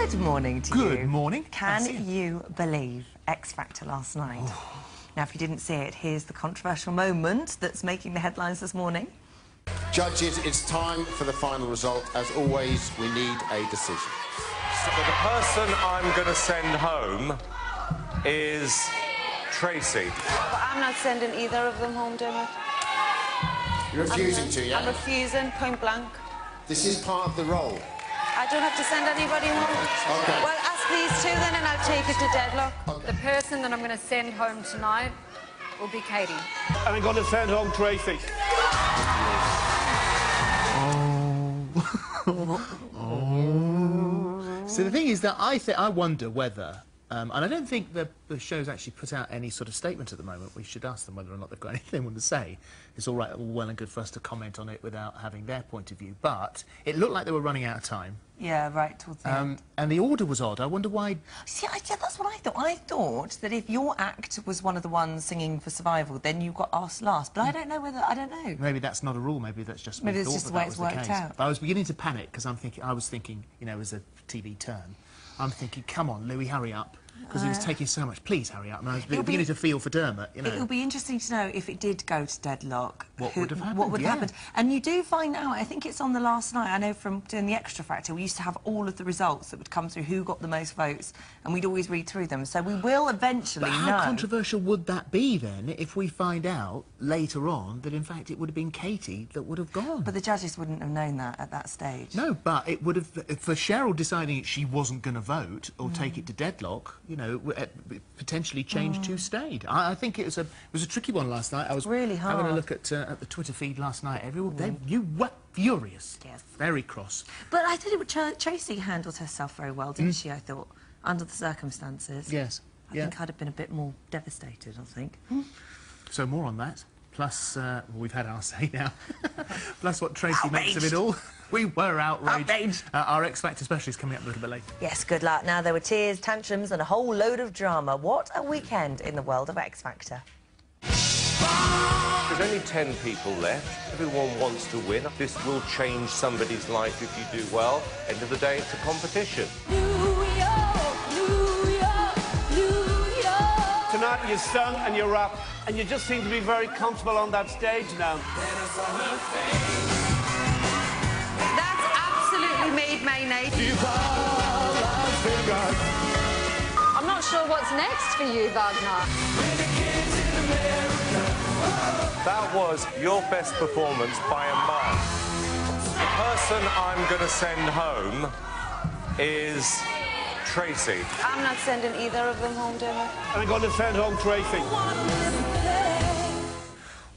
Good morning to you. Good morning. Can you believe X Factor last night? Oh. Now, if you didn't see it, here's the controversial moment that's making the headlines this morning. Judges, it's time for the final result. As always, we need a decision. So the person I'm going to send home is Tracy. But I'm not sending either of them home, Dermot. You're refusing to, yeah? I'm refusing, point blank. This is part of the role. I don't have to send anybody home. Okay. Well, ask these two then and I'll take it to deadlock. Okay. The person that I'm going to send home tonight will be Katie. And I'm going to send home Tracy. So the thing is that I wonder whether, and I don't think the show's actually put out any sort of statement at the moment. We should ask them whether or not they've got anything they want to say. It's all right, all well and good for us to comment on it without having their point of view, but it looked like they were running out of time. Yeah, right, towards the end. And the order was odd. I wonder why... See, yeah, that's what I thought. I thought that if your act was one of the ones singing for survival, then you got asked last. But I don't know whether... I don't know. Maybe that's not a rule. Maybe that's just... Maybe it's just the way it's worked out. But I was beginning to panic, because I was thinking, you know, as a TV turn, I'm thinking, come on, Louis, hurry up. Because he was taking so much. Please hurry up. And I was beginning to feel for Dermot, you know. It'll be interesting to know if it did go to deadlock. What would have happened? What would have happened. And you do find out, I think it's on the last night, I know from doing the Extra Factor, we used to have all of the results that would come through, who got the most votes, and we'd always read through them. So we will eventually know. How controversial would that be, then, if we find out later on that, in fact, it would have been Katie that would have gone? But the judges wouldn't have known that at that stage. No, but it would have... For Cheryl deciding she wasn't going to vote or take it to deadlock, you know, potentially changed who stayed. I think it was a tricky one last night. I was really hard. Having a look at the Twitter feed last night. You were furious. Yes. Very cross. But I thought Tracy handled herself very well, didn't she, I thought, under the circumstances. Yes. I think I'd have been a bit more devastated, I think. So more on that. Plus, well, we've had our say now. Plus what Tracy Outraged. makes of it all. We were outraged. Outraged. Our X Factor specialist coming up a little bit later. Yes, good luck. Now, there were tears, tantrums and a whole load of drama. What a weekend in the world of X Factor. There's only 10 people left. Everyone wants to win. This will change somebody's life if you do well. End of the day, it's a competition. Tonight you sung and you rapped, and you just seem to be very comfortable on that stage now. That's absolutely made my night. I'm not sure what's next for you, Wagner. That was your best performance by a mile. The person I'm going to send home is Tracy. I'm not sending either of them home, Dermot. And I'm going to send home Tracy.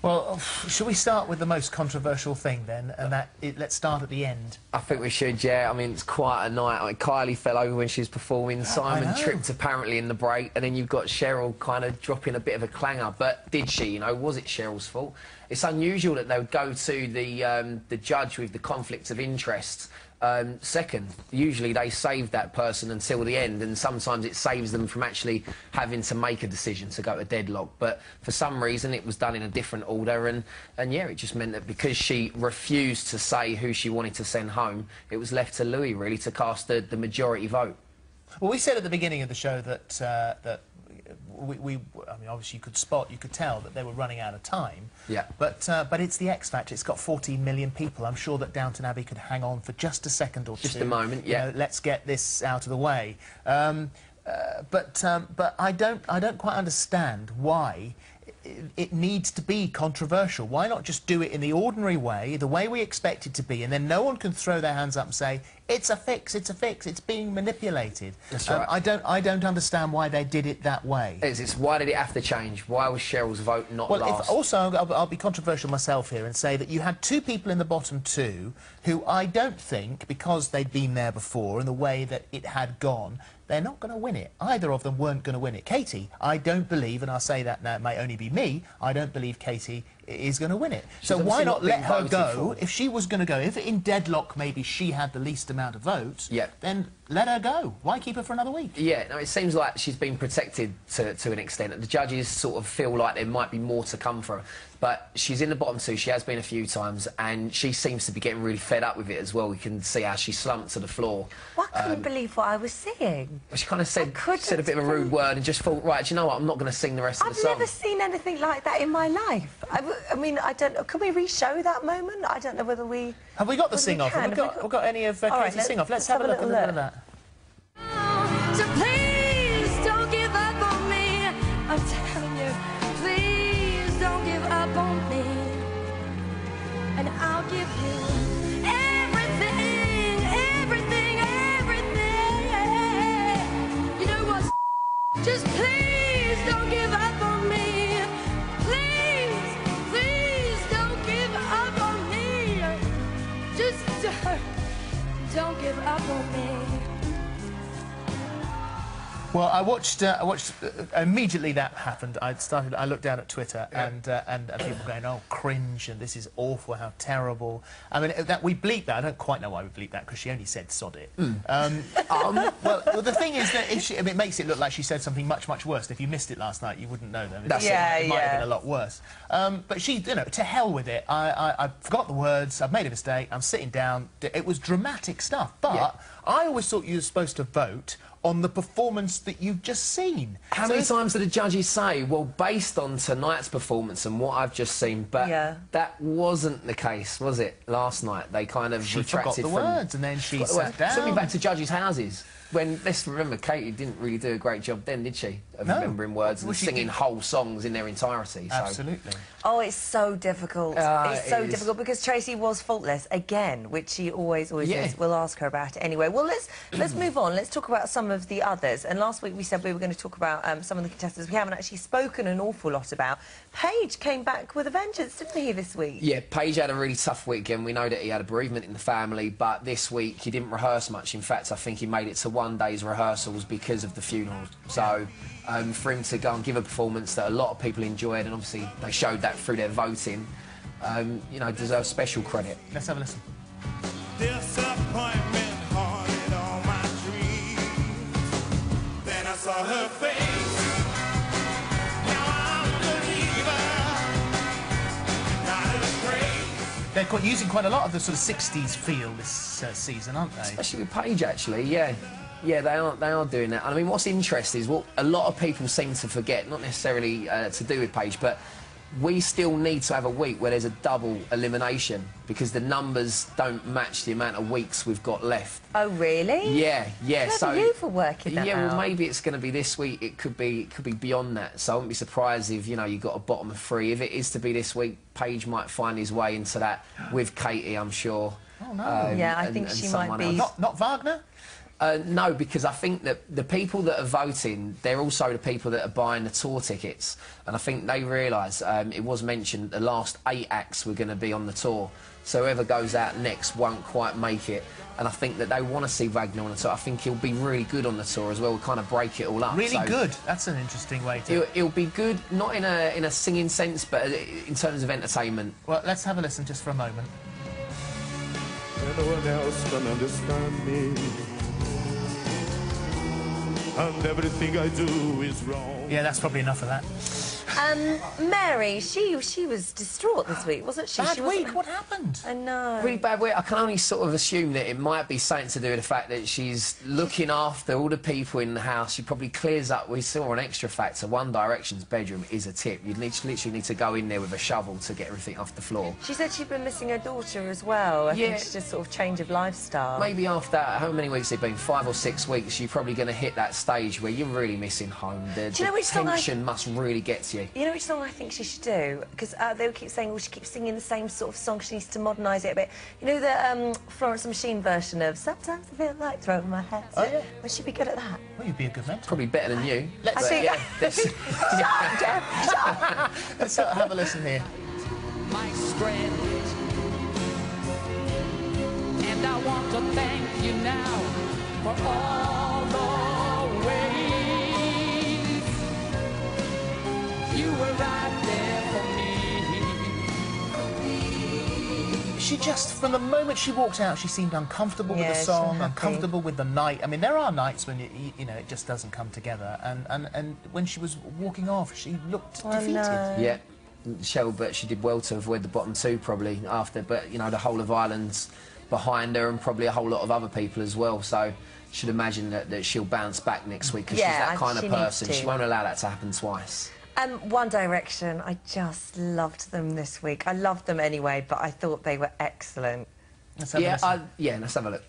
Well, shall we start with the most controversial thing, then, and let's start at the end? I think we should, yeah. I mean, it's quite a night. I mean, Kylie fell over when she was performing, Simon tripped apparently in the break, and then you've got Cheryl kind of dropping a bit of a clanger. But did she, you know, was it Cheryl's fault? It's unusual that they would go to the judge with the conflict of interest second. Usually they save that person until the end, and sometimes it saves them from actually having to make a decision to go to deadlock. But for some reason it was done in a different order, and yeah, it just meant that because she refused to say who she wanted to send home, it was left to Louis really to cast the majority vote. Well, we said at the beginning of the show that I mean, obviously you could tell that they were running out of time. Yeah. But it's the X Factor. It's got 14 million people. I'm sure that Downton Abbey could hang on for just a second or two. Just a moment, yeah. You know, let's get this out of the way. But I don't quite understand why it needs to be controversial. Why not just do it in the ordinary way, the way we expect it to be, and then no one can throw their hands up and say, it's a fix, it's being manipulated. That's right. I don't understand why they did it that way. It's why did it have to change? Why was Cheryl's vote not last? Also, I'll be controversial myself here and say that you had two people in the bottom two who I don't think, because they'd been there before and the way that it had gone, they're not going to win it. Either of them weren't going to win it. Katie, I don't believe, and I'll say that now, it may only be me, I don't believe Katie is going to win it. So why not let her go? If she was going to go, if in deadlock maybe she had the least amount of votes, then let her go. Why keep her for another week? Yeah, no, it seems like she's been protected to an extent. The judges sort of feel like there might be more to come for her. But she's in the bottom two, she has been a few times, and she seems to be getting really fed up with it as well. We can see how she slumped to the floor. Well, I couldn't believe what I was seeing. She kind of said a bit of a rude word and just thought, right, do you know what, I'm not going to sing the rest of the song. I've never seen anything like that in my life. I mean, I don't know, can we re-show that moment? I don't know whether we... Have we got the sing-off? Have we got any of Katie's sing-off? Let's have a look at that. So please don't give up on me. I'm telling you, please don't give up on me. And I'll give you everything, everything, everything. You know what? Just please don't give up on me. Please, please don't give up on me. Just don't give up on me. Well, I watched immediately that happened. I looked down at Twitter and people going, "Oh, cringe!" and "This is awful. How terrible!" I mean, that we bleeped that. I don't quite know why we bleeped that because she only said "sod it." Well, the thing is that it makes it look like she said something much worse. If you missed it last night, you wouldn't know them. It might have been a lot worse. But she, you know, to hell with it. I forgot the words. I've made a mistake. I'm sitting down. It was dramatic stuff. But I always thought you were supposed to vote on the performance that you've just seen. How many times did the judges say, well, based on tonight's performance and what I've just seen, but that wasn't the case, was it, last night? They kind of retracted forgot the words and then she sat down. Took me back to judges' houses. When, let's remember, Katie didn't really do a great job then, did she? Of remembering words and singing whole songs in their entirety. So. Absolutely. Oh, it's so difficult. It's so difficult because Tracy was faultless again, which she always is. We'll ask her about it anyway. Well, let's move on. Let's talk about some of the others. And last week we said we were going to talk about some of the contestants we haven't actually spoken an awful lot about. Paige came back with a vengeance, didn't he, this week? Yeah, Paige had a really tough weekend. We know that he had a bereavement in the family, but this week he didn't rehearse much. In fact, I think he made it to one day's rehearsals because of the funeral. So for him to go and give a performance that a lot of people enjoyed, and obviously they showed that through their voting, you know, deserves special credit. Let's have a listen. Disappointment haunted all my dreams. Then I saw her face. Now I'm a believer, not a They're using quite a lot of the sort of 60s feel this season, aren't they? Especially with Paige, actually, yeah. Yeah, they are doing that. I mean, what's interesting is what a lot of people seem to forget, not necessarily to do with Paige, but we still need to have a week where there's a double elimination because the numbers don't match the amount of weeks we've got left. Oh, really? Yeah. So you for working that well, out. maybe it's going to be this week. It could be beyond that. So I wouldn't be surprised if, you know, you got a bottom of 3. If it is to be this week, Paige might find his way into that with Katie, I'm sure. Oh no. Yeah, I think she might be. Not Wagner. No, because I think that the people that are voting, they're also the people that are buying the tour tickets. And I think they realise, it was mentioned, the last 8 acts were going to be on the tour. So whoever goes out next won't quite make it. And I think that they want to see Wagner on the tour. I think he'll be really good on the tour as well. We'll kind of break it all up. Really good? That's an interesting way to... He'll be good, not in a singing sense, but in terms of entertainment. Well, let's have a listen just for a moment. No one else can understand me. And everything I do is wrong. Yeah, that's probably enough of that. Mary, she was distraught this week, wasn't she? Bad week. What happened? I know. Really bad week. I can only sort of assume that it might be something to do with the fact that she's looking after all the people in the house. She probably clears up. We saw an extra factor. One Direction's bedroom is a tip. You literally need to go in there with a shovel to get everything off the floor. She said she'd been missing her daughter as well. I think it's just sort of change of lifestyle. Maybe after how many weeks it's been? 5 or 6 weeks. You're probably going to hit that stage where you're really missing home. The tension must really get to you. You know which song I think she should do? Because they would keep saying, well, she keeps singing the same sort of song. She needs to modernise it a bit. You know the Florence and the Machine version of Sometimes I Feel Like Throwing My Hands. Oh, yeah. Would she be good at that? Well, you'd be a good mentor. Probably better than you. Let's see. Let's have a listen here. My strength. And I want to thank you now for all the ways you were right there for me. she just, from the moment she walked out, she seemed uncomfortable with the song, uncomfortable with the night. I mean, there are nights when, you know, it just doesn't come together. And when she was walking off, she looked defeated. Yeah. Shell, but she did well to avoid the bottom two probably after, but you know, the whole of Ireland's behind her and probably a whole lot of other people as well, so should imagine that she'll bounce back next week because she's that kind of person. She won't allow that to happen twice. One Direction, I just loved them this week. I loved them anyway, but I thought they were excellent. Let's have a listen. Yeah, let's have a look.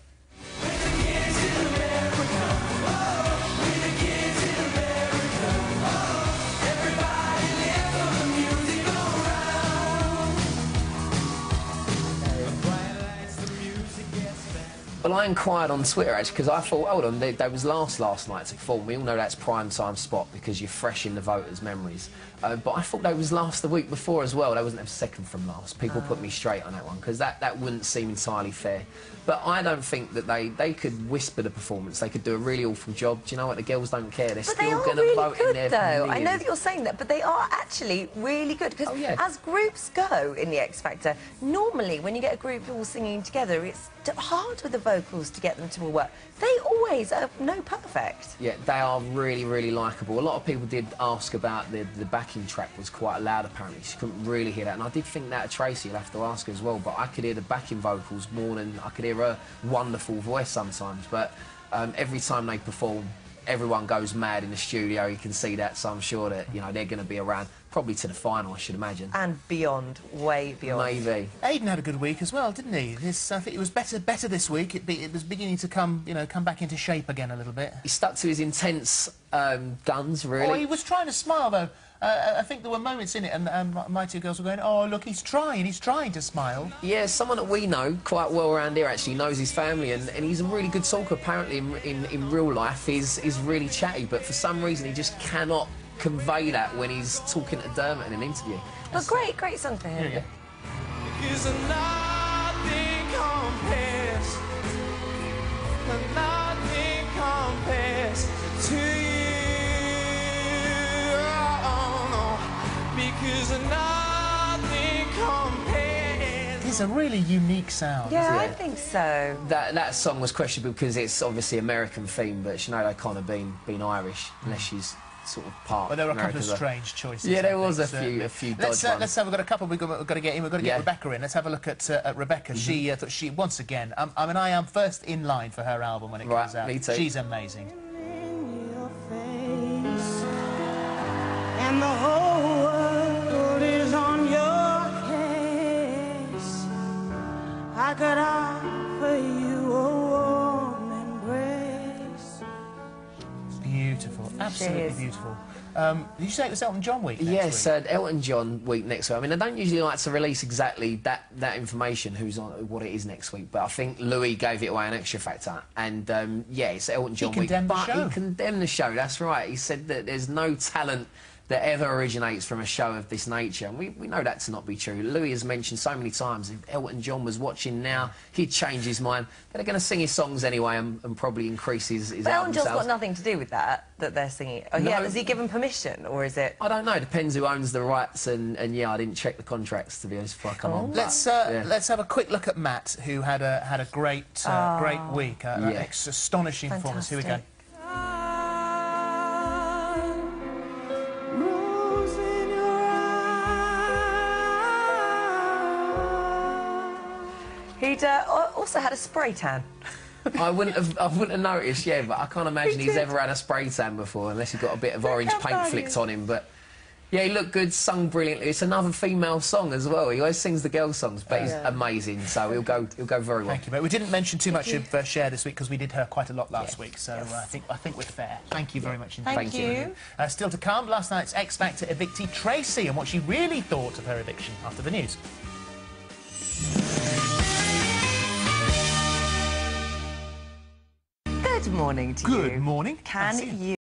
Well, I inquired on Twitter, actually, because I thought, hold on, they was last night to perform. We all know that's prime time spot because you're fresh in the voters' memories. But I thought they was last the week before as well. They wasn't second from last. People put me straight on that one because that wouldn't seem entirely fair. But I don't think that they could whisper the performance. They could do a really awful job. Do you know what? The girls don't care. They're still going to vote in their though. I know that you're saying that, but they are actually really good because as groups go in the X Factor, normally when you get a group all singing together, it's hard with the vocals to get them to all work. They always are perfect. Yeah, they are really, really likeable. A lot of people did ask about the backing track was quite loud, apparently. She couldn't really hear that. And I did think that of Tracy, you'll have to ask her as well. But I could hear the backing vocals more than I could hear her wonderful voice sometimes. But every time they perform, everyone goes mad in the studio. You can see that. So I'm sure that, you know, they're going to be around probably to the final, I should imagine. And beyond, way beyond. Maybe. Aidan had a good week as well, didn't he? I think it was better this week. It was beginning to come back into shape again a little bit. He stuck to his intense guns, really. Oh, he was trying to smile, though. I think there were moments in it, and my two girls were going, oh, look, he's trying to smile. Yeah, someone that we know quite well around here, actually, knows his family, and he's a really good talker, apparently, in real life. He's really chatty, but for some reason he just cannot convey that when he's talking to Dermot in an interview. But great song for him. Yeah. Because nothing compares to you. Oh, no. Because nothing compares. It's a really unique sound. Yeah, isn't I it? think so. That song was questionable because it's obviously American theme, but Sinead kind of been Irish, unless she's sort of part. But there were a couple American of strange choices. Yeah, there I was think, a few let's dodge ones. let's have. We've got a couple. We've got to get in. We've got to get Rebecca in. Let's have a look at Rebecca. She thought she once again. I mean, I am first in line for her album when it comes out. Me too. She's amazing. And the whole world is on your case. I could offer you a warm embrace. Beautiful, absolutely beautiful. Did you say it was Elton John week next Yes, week? Elton John week next week. I mean, I don't usually like to release exactly that information, who's on, what it is next week, but I think Louis gave it away on Extra Factor, and yeah, it's Elton John week. He condemned the show. He condemned the show, that's right. He said that there's no talent that ever originates from a show of this nature, and we know that to not be true. Louis has mentioned so many times if Elton John was watching now, he'd change his mind. But they're going to sing his songs anyway and probably increase his But album Elton John's sales. got nothing to do with that they're singing. Oh, No. yeah, has he given permission, or is it... I don't know, depends who owns the rights, and yeah, I didn't check the contracts, to be honest, before I come on. Let's have a quick look at Matt, who had a great week, astonishing performance. Here we go. He'd also had a spray tan. I wouldn't have noticed, yeah, but I can't imagine he's ever had a spray tan before, unless he got a bit of orange paint flicked on him. But yeah, he looked good, sung brilliantly. It's another female song as well. He always sings the girl songs, but he's amazing, so he'll go very well. Thank you, mate. We didn't mention too much of Cher this week because we did her quite a lot last week, so I think we're fair. Thank you very much indeed. Thank you. Still to come, last night's X Factor evictee Tracy and what she really thought of her eviction after the news. Good morning to you. Good morning. Can you...